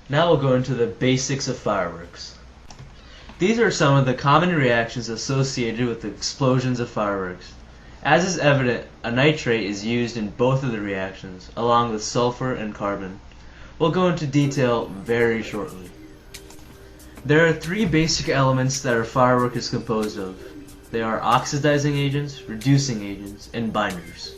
Now we'll go into the basics of fireworks. These are some of the common reactions associated with the explosions of fireworks. As is evident, a nitrate is used in both of the reactions, along with sulfur and carbon. We'll go into detail very shortly. There are three basic elements that a firework is composed of. They are oxidizing agents, reducing agents, and binders.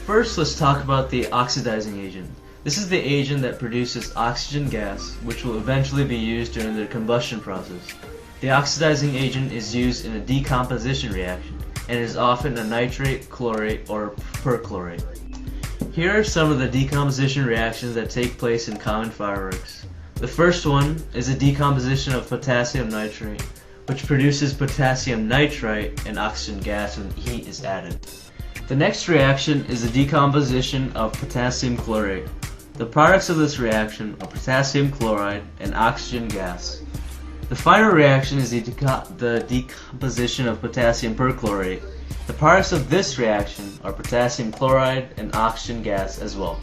First, let's talk about the oxidizing agent. This is the agent that produces oxygen gas, which will eventually be used during the combustion process. The oxidizing agent is used in a decomposition reaction, and is often a nitrate, chlorate, or perchlorate. Here are some of the decomposition reactions that take place in common fireworks. The first one is a decomposition of potassium nitrate, which produces potassium nitrite and oxygen gas when heat is added. The next reaction is the decomposition of potassium chlorate. The products of this reaction are potassium chloride and oxygen gas. The final reaction is the decomposition of potassium perchlorate. The products of this reaction are potassium chloride and oxygen gas as well.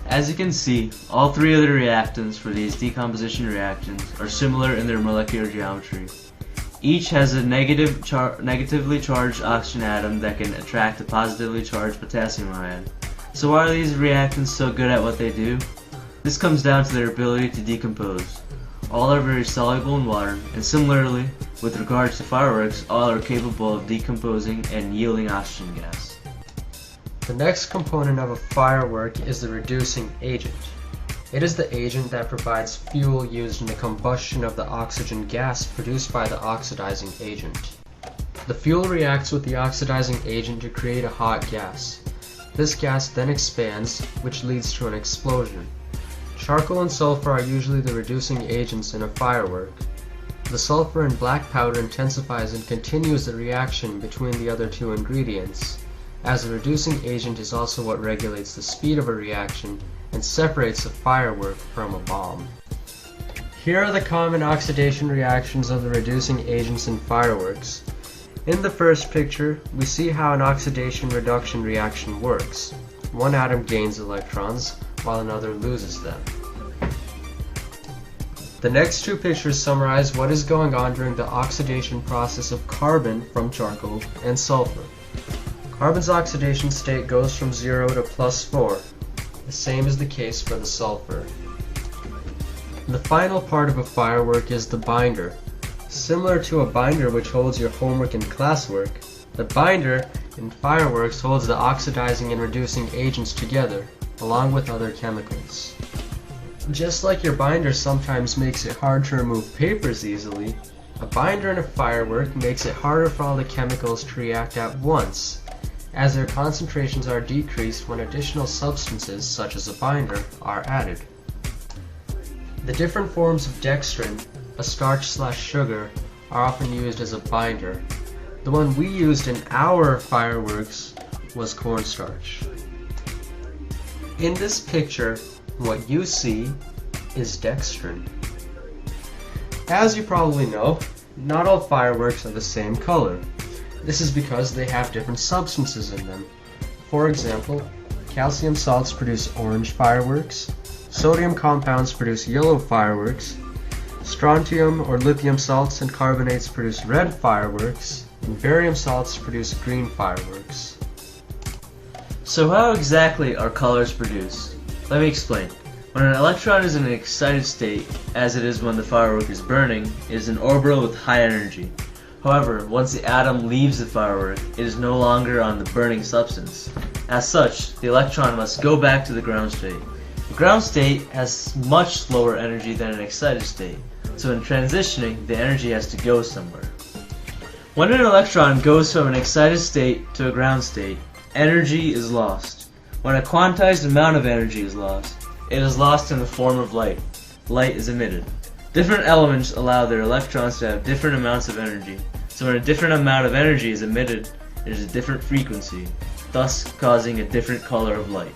As you can see, all three of the reactants for these decomposition reactions are similar in their molecular geometry. Each has a negatively charged oxygen atom that can attract a positively charged potassium ion. So why are these reactants so good at what they do? This comes down to their ability to decompose. All are very soluble in water, and similarly, with regards to fireworks, all are capable of decomposing and yielding oxygen gas. The next component of a firework is the reducing agent. It is the agent that provides fuel used in the combustion of the oxygen gas produced by the oxidizing agent. The fuel reacts with the oxidizing agent to create a hot gas. This gas then expands, which leads to an explosion. Charcoal and sulfur are usually the reducing agents in a firework. The sulfur in black powder intensifies and continues the reaction between the other two ingredients, as the reducing agent is also what regulates the speed of a reaction and separates a firework from a bomb. Here are the common oxidation reactions of the reducing agents in fireworks. In the first picture, we see how an oxidation-reduction reaction works. One atom gains electrons, while another loses them. The next two pictures summarize what is going on during the oxidation process of carbon from charcoal and sulfur. Carbon's oxidation state goes from 0 to +4. The same is the case for the sulfur. The final part of a firework is the binder. Similar to a binder which holds your homework and classwork, the binder in fireworks holds the oxidizing and reducing agents together, along with other chemicals. Just like your binder sometimes makes it hard to remove papers easily, a binder in a firework makes it harder for all the chemicals to react at once, as their concentrations are decreased when additional substances, such as a binder, are added. The different forms of dextrin, a starch/sugar, are often used as a binder. The one we used in our fireworks was cornstarch. In this picture, what you see is dextrin. As you probably know, not all fireworks are the same color. This is because they have different substances in them. For example, calcium salts produce orange fireworks, sodium compounds produce yellow fireworks, strontium or lithium salts and carbonates produce red fireworks, and barium salts produce green fireworks. So how exactly are colors produced? Let me explain. When an electron is in an excited state, as it is when the firework is burning, it is an orbital with high energy. However, once the atom leaves the firework, it is no longer on the burning substance. As such, the electron must go back to the ground state. The ground state has much lower energy than an excited state, so in transitioning, the energy has to go somewhere. When an electron goes from an excited state to a ground state, energy is lost. When a quantized amount of energy is lost, it is lost in the form of light. Light is emitted. Different elements allow their electrons to have different amounts of energy, so when a different amount of energy is emitted, there is a different frequency, thus causing a different color of light.